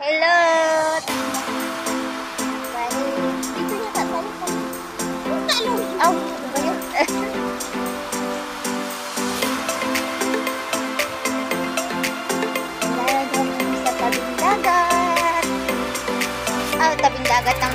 Hello! Bali, dito yata tayo kami. Aw, ano ba yun? Dahil kami sa tabing dagat. Tabing dagat ng